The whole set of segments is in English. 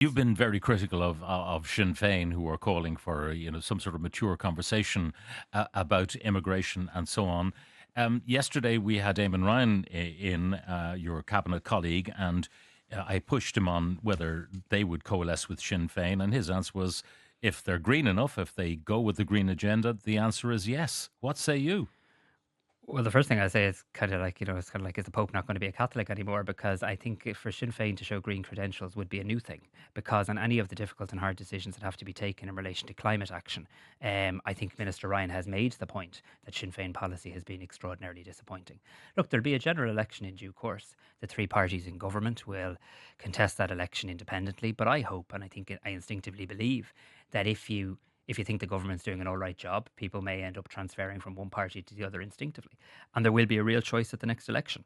You've been very critical of Sinn Féin, who are calling for some sort of mature conversation about immigration and so on. Yesterday we had Eamon Ryan in, your cabinet colleague, and I pushed him on whether they would coalesce with Sinn Féin, and his answer was, if they're green enough, if they go with the green agenda, the answer is yes. What say you? Well, the first thing I say is kind of like, it's kind of like, is the Pope not going to be a Catholic anymore? Because I think for Sinn Féin to show green credentials would be a new thing. Because on any of the difficult and hard decisions that have to be taken in relation to climate action, I think Minister Ryan has made the point that Sinn Féin policy has been extraordinarily disappointing. Look, there'll be a general election in due course. The three parties in government will contest that election independently. But I hope, and I think I instinctively believe, that if you think the government's doing an all right job, people may end up transferring from one party to the other instinctively. And there will be a real choice at the next election.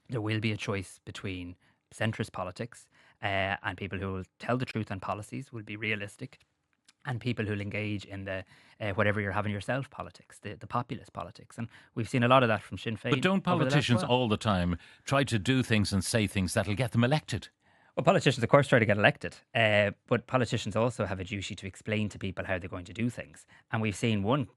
There will be a choice between centrist politics and people who will tell the truth on policies, will be realistic, and people who'll engage in the whatever you're having yourself politics, the populist politics. And we've seen a lot of that from Sinn But Féin don't over the last politicians while. all the time try to do things and say things that'll get them elected? Well, politicians, of course, try to get elected, but politicians also have a duty to explain to people how they're going to do things. And we've seen one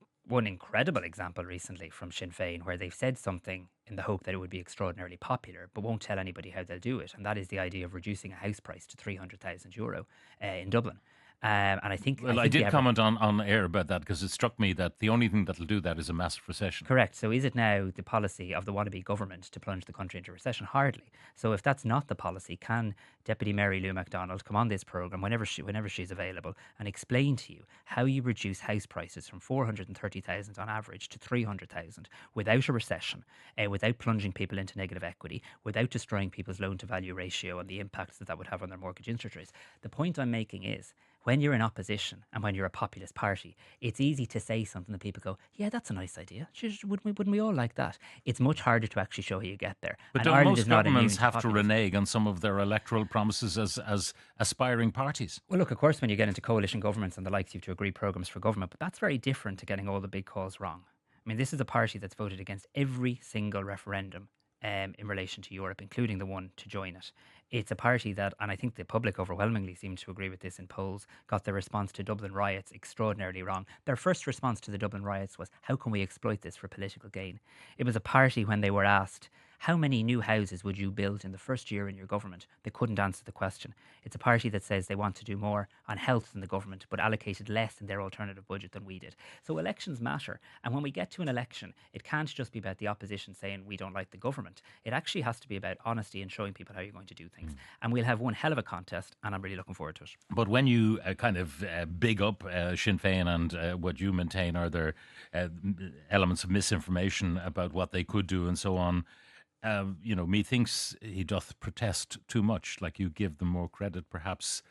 incredible example recently from Sinn Féin where they've said something in the hope that it would be extraordinarily popular, but won't tell anybody how they'll do it. And that is the idea of reducing a house price to €300,000 in Dublin. And I Well, I think you did have a comment on air about that because it struck me that the only thing that'll do that is a massive recession. Correct. So is it now the policy of the wannabe government to plunge the country into recession? Hardly. So if that's not the policy, can Deputy Mary Lou McDonald come on this programme whenever she's available and explain to you how you reduce house prices from 430,000 on average to 300,000 without a recession, without plunging people into negative equity, without destroying people's loan to value ratio and the impacts that that would have on their mortgage interest rates? The point I'm making is, when you're in opposition and when you're a populist party, it's easy to say something that people go, yeah, that's a nice idea. Wouldn't we all like that? It's much harder to actually show how you get there. But And don't Ireland most is not governments immune to have to populism. renege on some of their electoral promises as aspiring parties? Well, look, of course, when you get into coalition governments and the likes, you have to agree programmes for government, but that's very different to getting all the big calls wrong. I mean, this is a party that's voted against every single referendum in relation to Europe, including the one to join it. It's a party that, and I think the public overwhelmingly seems to agree with this in polls, got their response to Dublin riots extraordinarily wrong. Their first response to the Dublin riots was, how can we exploit this for political gain? It was a party when they were asked, how many new houses would you build in the first year in your government? They couldn't answer the question. It's a party that says they want to do more on health than the government, but allocated less in their alternative budget than we did. So elections matter. And when we get to an election, it can't just be about the opposition saying we don't like the government. It actually has to be about honesty and showing people how you're going to do things. And we'll have one hell of a contest, and I'm really looking forward to it. But when you kind of big up Sinn Féin and what you maintain are there elements of misinformation about what they could do and so on, methinks he doth protest too much. Like you give them more credit, perhaps,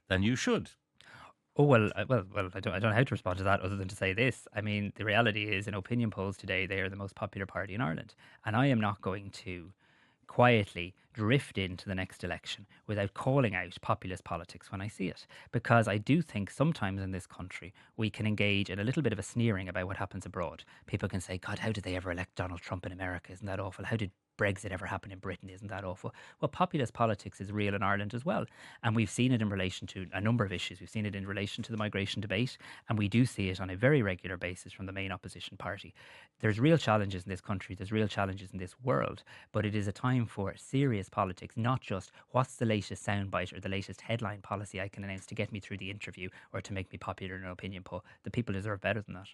than you should. Oh well, I don't know how to respond to that other than to say this. I mean, the reality is, in opinion polls today, they are the most popular party in Ireland, and I am not going to quietly drift into the next election without calling out populist politics when I see it. Because I do think sometimes in this country we can engage in a little bit of a sneering about what happens abroad. People can say, God, how did they ever elect Donald Trump in America? Isn't that awful? How did Brexit ever happen in Britain? Isn't that awful? Well, populist politics is real in Ireland as well. And we've seen it in relation to a number of issues. We've seen it in relation to the migration debate, and we do see it on a very regular basis from the main opposition party. There's real challenges in this country, there's real challenges in this world, but it is a time for serious politics, not just what's the latest soundbite or the latest headline policy I can announce to get me through the interview or to make me popular in an opinion poll. The people deserve better than that.